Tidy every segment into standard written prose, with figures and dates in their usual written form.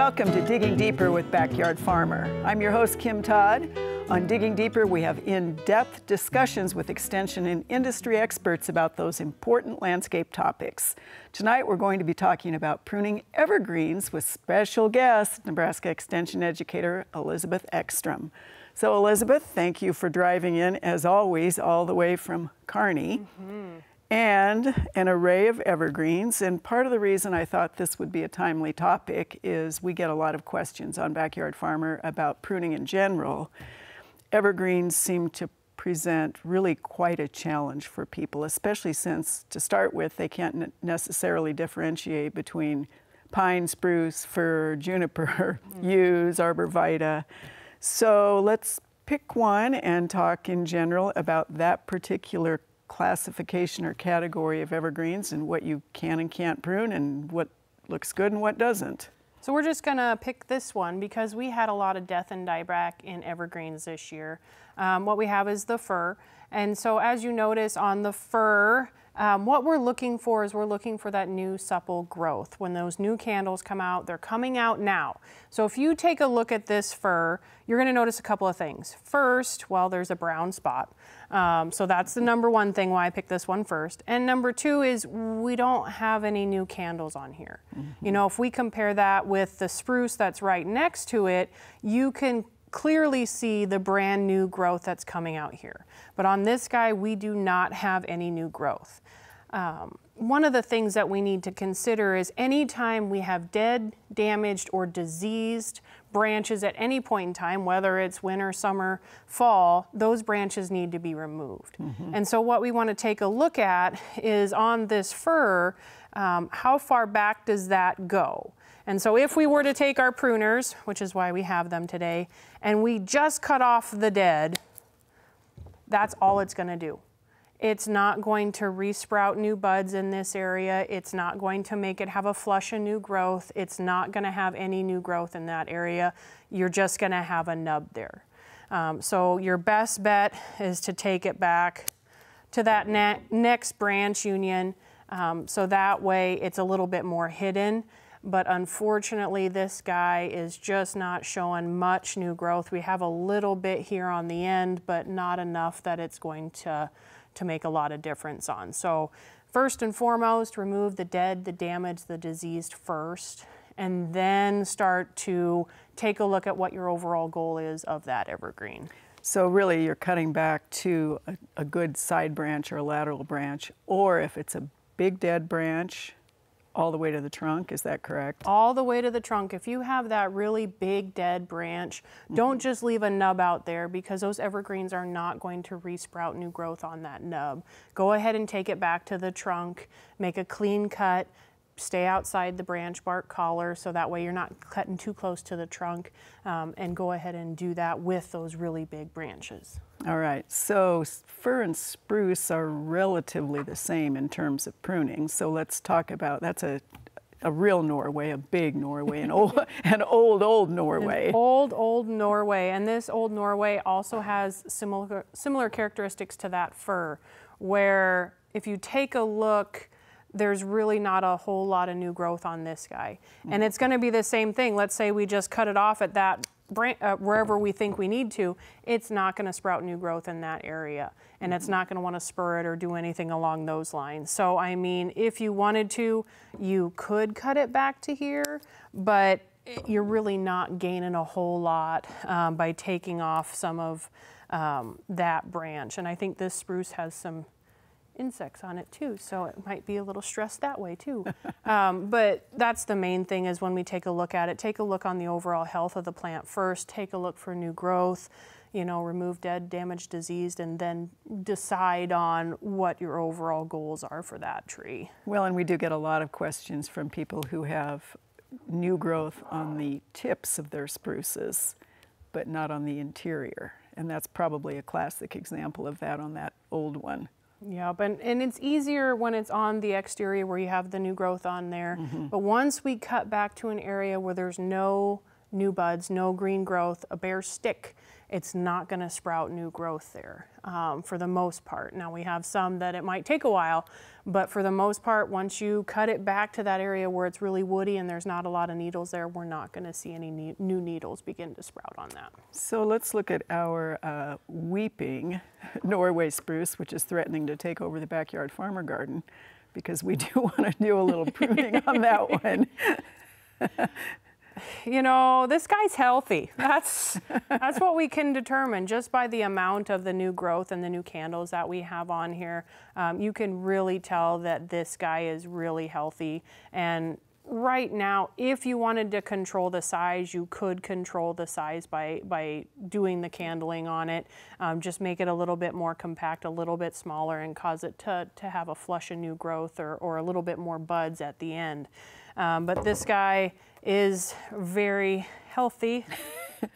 Welcome to Digging Deeper with Backyard Farmer. I'm your host, Kim Todd. On Digging Deeper, we have in-depth discussions with extension and industry experts about those important landscape topics. Tonight, we're going to be talking about pruning evergreens with special guest, Nebraska Extension educator Elizabeth Ekstrom. So Elizabeth, thank you for driving in, as always, all the way from Kearney. And an array of evergreens. And part of the reason I thought this would be a timely topic is we get a lot of questions on Backyard Farmer about pruning in general. Evergreens seem to present really quite a challenge for people, especially since, to start with, they can't necessarily differentiate between pine, spruce, fir, juniper, yews, arborvitae. So let's pick one and talk in general about that particular classification or category of evergreens and what you can and can't prune and what looks good and what doesn't. So we're just gonna pick this one because we had a lot of death and dieback in evergreens this year. What we have is the fir. And so as you notice on the fir, what we're looking for is we're looking for that new supple growth. When those new candles come out, they're coming out now. So if you take a look at this fir, you're gonna notice a couple of things. First, well, there's a brown spot. So that's the number one thing why I picked this one first. And number two is we don't have any new candles on here. You know, if we compare that with the spruce that's right next to it, you can clearly see the brand new growth that's coming out here. But on this guy, we do not have any new growth. One of the things that we need to consider is anytime we have dead, damaged, or diseased branches at any point in time, whether it's winter, summer, fall, those branches need to be removed. And so what we want to take a look at is on this fir, how far back does that go? And so if we were to take our pruners, which is why we have them today, and we just cut off the dead, that's all it's going to do. It's not going to resprout new buds in this area. It's not going to make it have a flush of new growth. It's not going to have any new growth in that area. You're just going to have a nub there. So your best bet is to take it back to that next branch union. So that way it's a little bit more hidden. But unfortunately, this guy is just not showing much new growth. We have a little bit here on the end, but not enough that it's going to make a lot of difference on. So first and foremost, remove the dead, the damaged, the diseased first, and then start to take a look at what your overall goal is of that evergreen. So really you're cutting back to a good side branch or a lateral branch, or if it's a big dead branch, all the way to the trunk, is that correct? All the way to the trunk. If you have that really big dead branch, don't just leave a nub out there because those evergreens are not going to resprout new growth on that nub. Go ahead and take it back to the trunk, make a clean cut, stay outside the branch bark collar so that way you're not cutting too close to the trunk, and go ahead and do that with those really big branches. All right, so fir and spruce are relatively the same in terms of pruning. So let's talk about, that's a real Norway, a big Norway, an old Norway. An old Norway, and this old Norway also has similar characteristics to that fir, where if you take a look, there's really not a whole lot of new growth on this guy. And it's gonna be the same thing. Let's say we just cut it off at that wherever we think we need to, it's not going to sprout new growth in that area, and it's not going to want to spur it or do anything along those lines. So I mean, if you wanted to, you could cut it back to here, but you're really not gaining a whole lot by taking off some of that branch. And I think this spruce has some insects on it too, so it might be a little stressed that way too. But that's the main thing, is when we take a look at it, take a look on the overall health of the plant first, take a look for new growth, you know, remove dead, damaged, diseased, and then decide on what your overall goals are for that tree. Well, and we do get a lot of questions from people who have new growth on the tips of their spruces, but not on the interior. And that's probably a classic example of that on that old one. Yeah, and it's easier when it's on the exterior where you have the new growth on there. But once we cut back to an area where there's no new buds, no green growth, a bare stick it's not going to sprout new growth there for the most part. Now we have some that it might take a while, but for the most part, once you cut it back to that area where it's really woody and there's not a lot of needles there, we're not going to see any new needles begin to sprout on that. So let's look at our weeping Norway spruce, which is threatening to take over the backyard farmer garden, because we do want to do a little pruning on that one. You know, this guy's healthy. That's what we can determine just by the amount of the new growth and the new candles that we have on here. You can really tell that this guy is really healthy. And right now, if you wanted to control the size, you could control the size by doing the candling on it. Just make it a little bit more compact, a little bit smaller, and cause it to have a flush of new growth or a little bit more buds at the end. But this guy is very healthy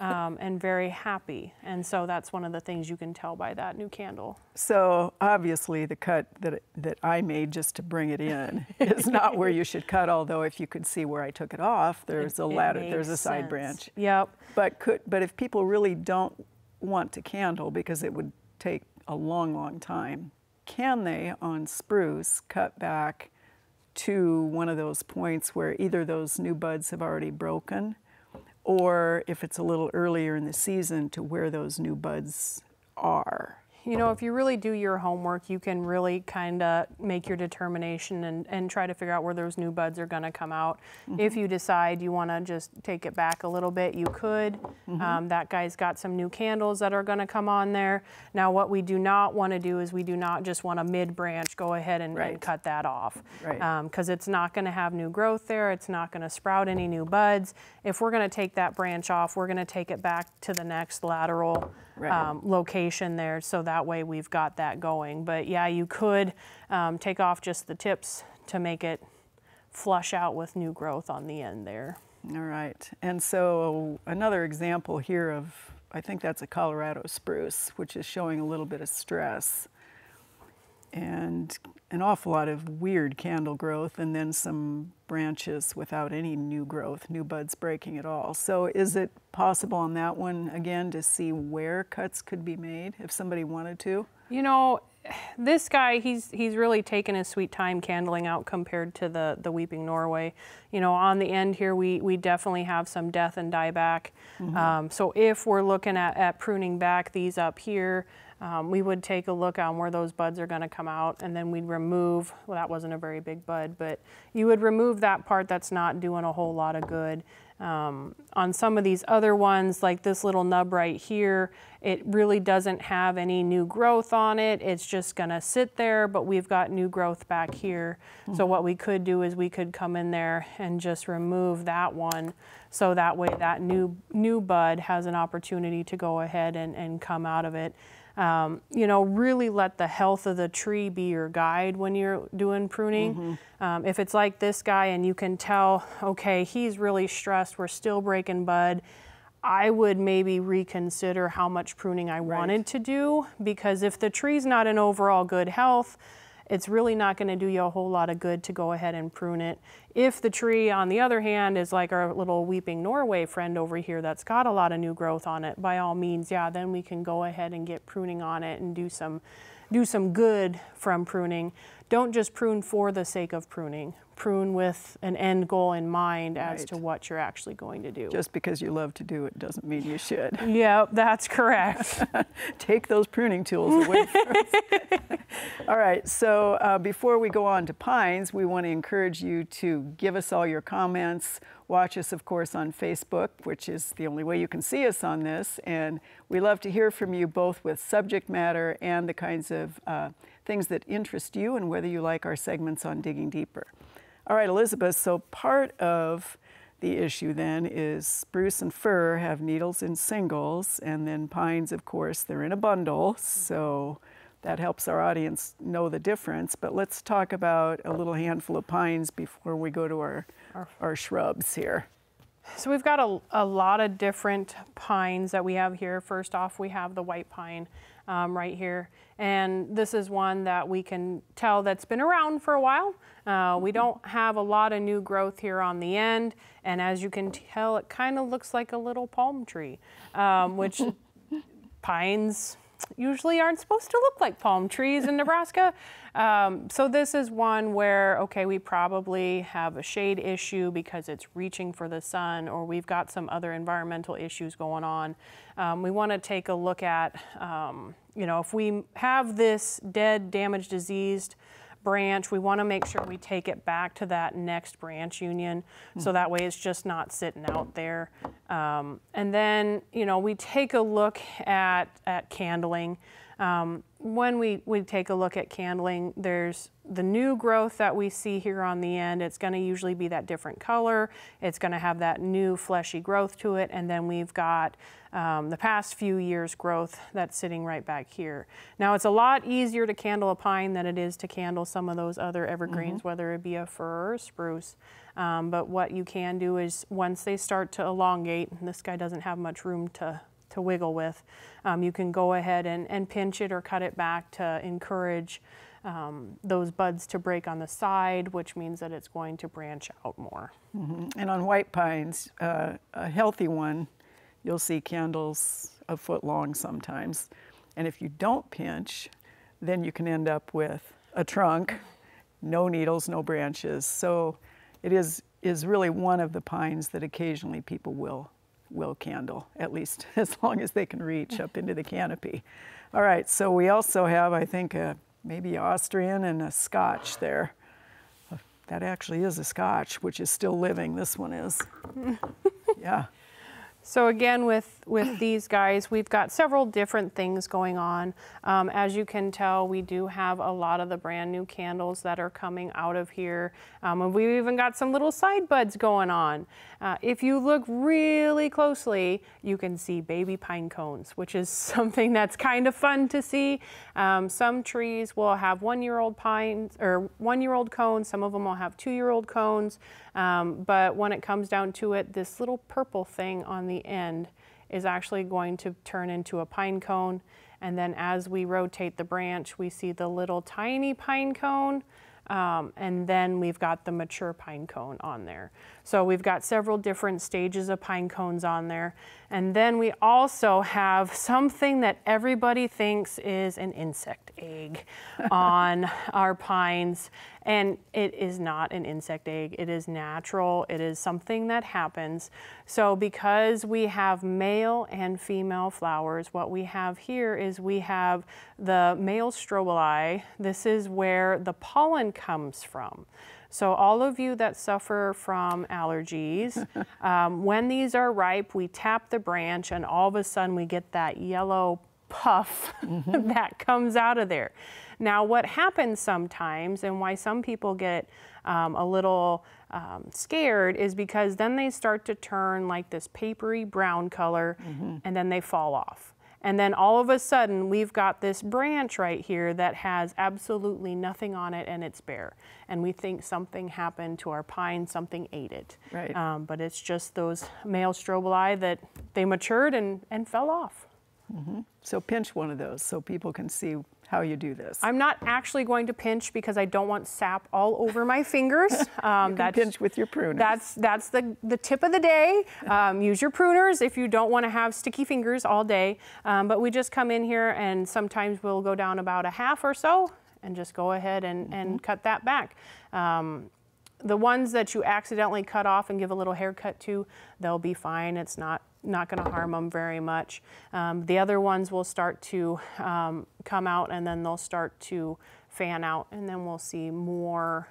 and very happy. And so that's one of the things you can tell by that new candle. So obviously the cut that I made just to bring it in is not where you should cut, although if you could see where I took it off, there's a ladder, there's a side branch. Yep. But if people really don't want to candle because it would take a long time, can they on spruce cut back to one of those points where either those new buds have already broken, or if it's a little earlier in the season, to where those new buds are? You know, if you really do your homework, you can really kind of make your determination and try to figure out where those new buds are going to come out. Mm-hmm. If you decide you want to just take it back a little bit, you could. Mm-hmm. That guy's got some new candles that are going to come on there. Now, what we do not want to do is we do not just want a mid-branch go ahead and cut that off. Right. Because it's not going to have new growth there. It's not going to sprout any new buds. If we're going to take that branch off, we're going to take it back to the next lateral location there, so that way we've got that going. But yeah, you could take off just the tips to make it flush out with new growth on the end there. All right, and so another example here of, I think that's a Colorado spruce, which is showing a little bit of stress and an awful lot of weird candle growth, and then some branches without any new growth, new buds breaking at all. So is it possible on that one, again, to see where cuts could be made if somebody wanted to? You know, this guy, he's really taken his sweet time candling out compared to the Weeping Norway. You know, on the end here, we definitely have some death and dieback. Mm-hmm. So if we're looking at pruning back these up here, we would take a look on where those buds are going to come out, and then we'd remove, well, that wasn't a very big bud, but you would remove that part that's not doing a whole lot of good. On some of these other ones, like this little nub right here, it really doesn't have any new growth on it. It's just going to sit there, but we've got new growth back here. Mm-hmm. So what we could do is we could come in there and just remove that one, so that way that new bud has an opportunity to go ahead and come out of it. You know, really let the health of the tree be your guide when you're doing pruning. Mm-hmm. If it's like this guy and you can tell, okay, he's really stressed, we're still breaking bud, I would maybe reconsider how much pruning I wanted to do, because if the tree's not in overall good health, it's really not going to do you a whole lot of good to go ahead and prune it. If the tree, on the other hand, is like our little Weeping Norway friend over here that's got a lot of new growth on it, by all means, yeah, then we can go ahead and get pruning on it and do some good from pruning. Don't just prune for the sake of pruning. Prune with an end goal in mind as to what you're actually going to do. Just because you love to do it doesn't mean you should. Yep, that's correct. Take those pruning tools away from us. All right, so before we go on to pines, we want to encourage you to give us all your comments. Watch us, of course, on Facebook, which is the only way you can see us on this. And we love to hear from you, both with subject matter and the kinds of things that interest you, and whether you like our segments on Digging Deeper. All right, Elizabeth, so part of the issue then is spruce and fir have needles in singles, and then pines, of course, they're in a bundle, so that helps our audience know the difference. But let's talk about a little handful of pines before we go to our shrubs here. So we've got a lot of different pines that we have here. First off, we have the white pine right here. And this is one that we can tell that's been around for a while. We don't have a lot of new growth here on the end. And as you can tell, it kind of looks like a little palm tree, which pines usually aren't supposed to look like palm trees in Nebraska. So this is one where, okay, we probably have a shade issue because it's reaching for the sun, or we've got some other environmental issues going on. We want to take a look at, you know, if we have this dead, damaged, diseased branch, we want to make sure we take it back to that next branch union, so that way it's just not sitting out there. And then, you know, we take a look at candling. When we take a look at candling, there's the new growth that we see here on the end. It's going to usually be that different color. It's going to have that new fleshy growth to it. And then we've got the past few years growth that's sitting right back here. Now, it's a lot easier to candle a pine than it is to candle some of those other evergreens, whether it be a fir or a spruce. But what you can do is once they start to elongate, and this guy doesn't have much room to wiggle with, you can go ahead and pinch it or cut it back to encourage those buds to break on the side, which means that it's going to branch out more. And on white pines, a healthy one, you'll see candles a foot long sometimes. And if you don't pinch, then you can end up with a trunk, no needles, no branches. So it is really one of the pines that occasionally people will candle, at least as long as they can reach up into the canopy. All right, so we also have, I think, maybe Austrian and a Scotch there. That actually is a Scotch, which is still living. This one is. Yeah. So again, with these guys, we've got several different things going on. As you can tell, we do have a lot of the brand new candles that are coming out of here. And we've even got some little side buds going on. If you look really closely, you can see baby pine cones, which is something that's kind of fun to see. Some trees will have 1-year-old pines or 1-year-old cones. Some of them will have 2-year-old cones. But when it comes down to it, this little purple thing on the end is actually going to turn into a pine cone. And then as we rotate the branch, we see the little tiny pine cone. And then we've got the mature pine cone on there. So we've got several different stages of pine cones on there. And then we also have something that everybody thinks is an insect egg on our pines. And it is not an insect egg. It is natural. It is something that happens. So because we have male and female flowers, what we have here is we have the male strobili. This is where the pollen comes from. So all of you that suffer from allergies, when these are ripe, we tap the branch and all of a sudden we get that yellow puff that comes out of there. Now what happens sometimes, and why some people get a little scared, is because then they start to turn like this papery brown color and then they fall off. And then all of a sudden, we've got this branch right here that has absolutely nothing on it and it's bare. And we think something happened to our pine, something ate it. Right. But it's just those male strobili that they matured and fell off. So pinch one of those so people can see how you do this. I'm not actually going to pinch because I don't want sap all over my fingers. You can pinch with your pruners. That's the tip of the day. Use your pruners if you don't want to have sticky fingers all day. But we just come in here and sometimes we'll go down about a half or so and just go ahead and cut that back. The ones that you accidentally cut off and give a little haircut to, they'll be fine. It's not going to harm them very much. The other ones will start to come out and then they'll start to fan out, and then we'll see more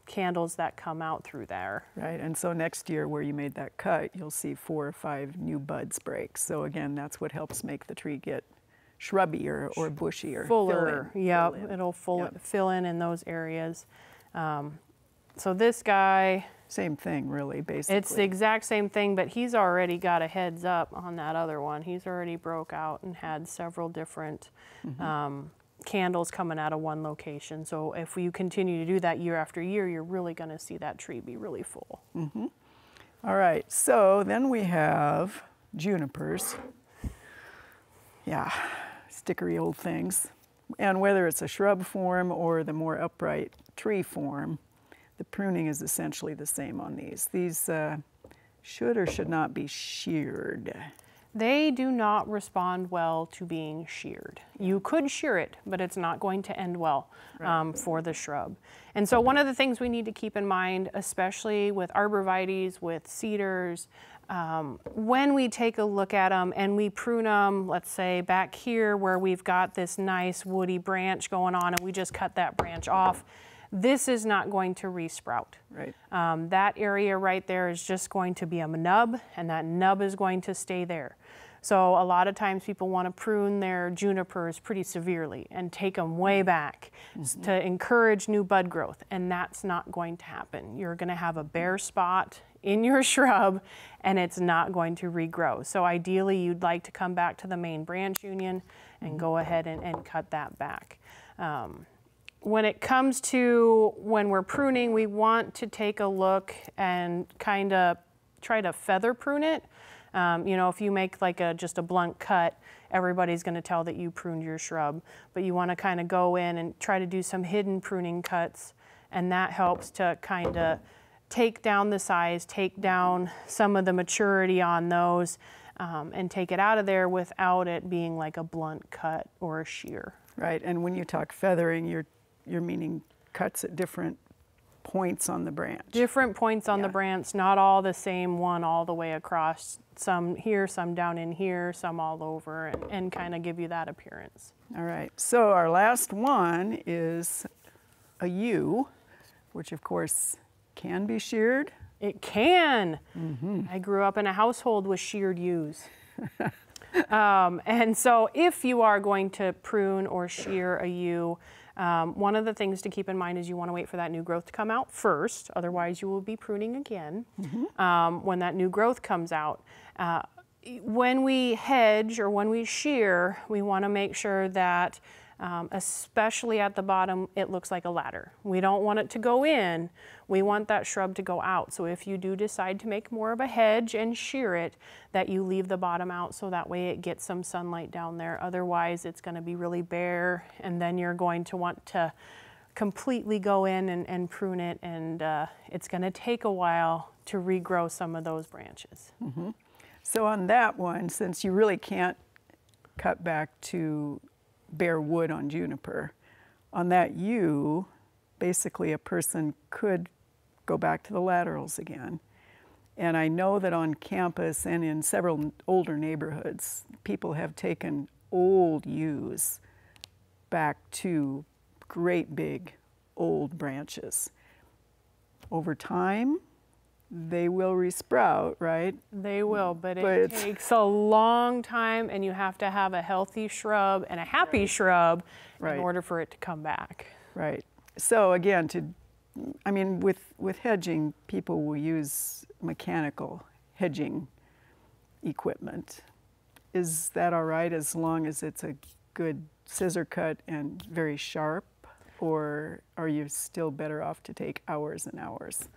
candles that come out through there. Right, and so next year where you made that cut, you'll see 4 or 5 new buds break. So again, that's what helps make the tree get shrubbier or bushier. Fuller, yeah, it'll fill in those areas. So this guy, same thing, really, basically. it's the exact same thing, but he's already got a heads up on that other one. He's already broke out and had several different candles coming out of one location. So if you continue to do that year after year, you're really going to see that tree be really full. All right, so then we have junipers. Yeah, stickery old things. And whether it's a shrub form or the more upright tree form, the pruning is essentially the same on these. These should or should not be sheared. They do not respond well to being sheared. You could shear it, but it's not going to end well for the shrub. And so one of the things we need to keep in mind, especially with arborvitaes, with cedars, when we take a look at them and we prune them, let's say back here where we've got this nice woody branch going on and we just cut that branch off, this is not going to resprout. Right. That area right there is just going to be a nub, and that nub is going to stay there. So a lot of times people want to prune their junipers pretty severely and take them way back to encourage new bud growth, and that's not going to happen. You're going to have a bare spot in your shrub and it's not going to regrow. So ideally you'd like to come back to the main branch union and go ahead and cut that back. When it comes to when we're pruning, we want to take a look and kind of try to feather prune it. You know, if you make like just a blunt cut, everybody's going to tell that you pruned your shrub, but you want to kind of go in and try to do some hidden pruning cuts, and that helps to kind of take down the size, take down some of the maturity on those, and take it out of there without it being like a blunt cut or a shear. Right, and when you talk feathering, you're meaning cuts at different points on the branch. Different points on the branch, not all the same one all the way across. Some here, some down in here, some all over, and kind of give you that appearance. All right, so our last one is a yew, which of course can be sheared. It can. I grew up in a household with sheared yews. And so if you are going to prune or shear a yew, one of the things to keep in mind is you want to wait for that new growth to come out first, otherwise you will be pruning again when that new growth comes out. When we hedge or when we shear, we want to make sure that, especially at the bottom, it looks like a ladder. We don't want it to go in, we want that shrub to go out. So if you do decide to make more of a hedge and shear it, that you leave the bottom out so that way it gets some sunlight down there. Otherwise it's going to be really bare, and then you're going to want to completely go in and prune it, and it's going to take a while to regrow some of those branches. So on that one, since you really can't cut back to bare wood on juniper, on that yew, basically a person could go back to the laterals again. And I know that on campus and in several older neighborhoods, people have taken old yews back to great big old branches. Over time, they will resprout, right? They will, but it takes a long time, and you have to have a healthy shrub and a happy shrub in order for it to come back. Right. So again, I mean, with hedging, people will use mechanical hedging equipment. Is that all right as long as it's a good scissor cut and very sharp, or are you still better off to take hours and hours?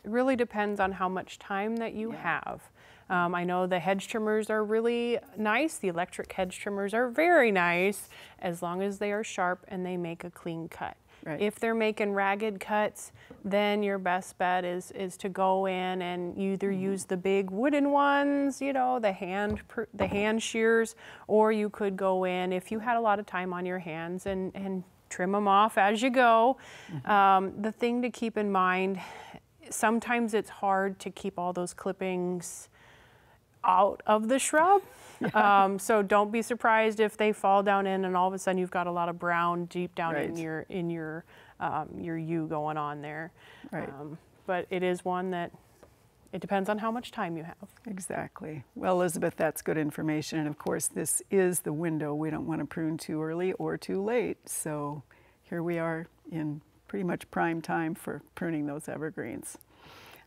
It really depends on how much time that you have. I know the hedge trimmers are really nice. The electric hedge trimmers are very nice as long as they are sharp and they make a clean cut. Right. If they're making ragged cuts, then your best bet is to go in and either use the big wooden ones, you know, the hand shears, or you could go in if you had a lot of time on your hands and trim them off as you go. The thing to keep in mind, sometimes it's hard to keep all those clippings out of the shrub. So don't be surprised if they fall down in and all of a sudden you've got a lot of brown deep down in your yew going on there. Right. But it is one that it depends on how much time you have. Exactly. Well, Elizabeth, that's good information. And of course, this is the window. We don't want to prune too early or too late. So here we are in pretty much prime time for pruning those evergreens.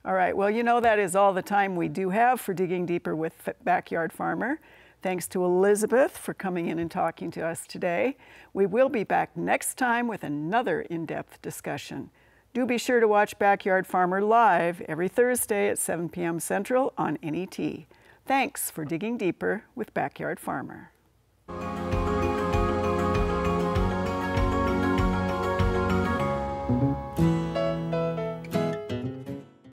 All right, well, you know, that is all the time we do have for Digging Deeper with Backyard Farmer. Thanks to Elizabeth for coming in and talking to us today. We will be back next time with another in-depth discussion. Do be sure to watch Backyard Farmer live every Thursday at 7 p.m. Central on NET. Thanks for Digging Deeper with Backyard Farmer.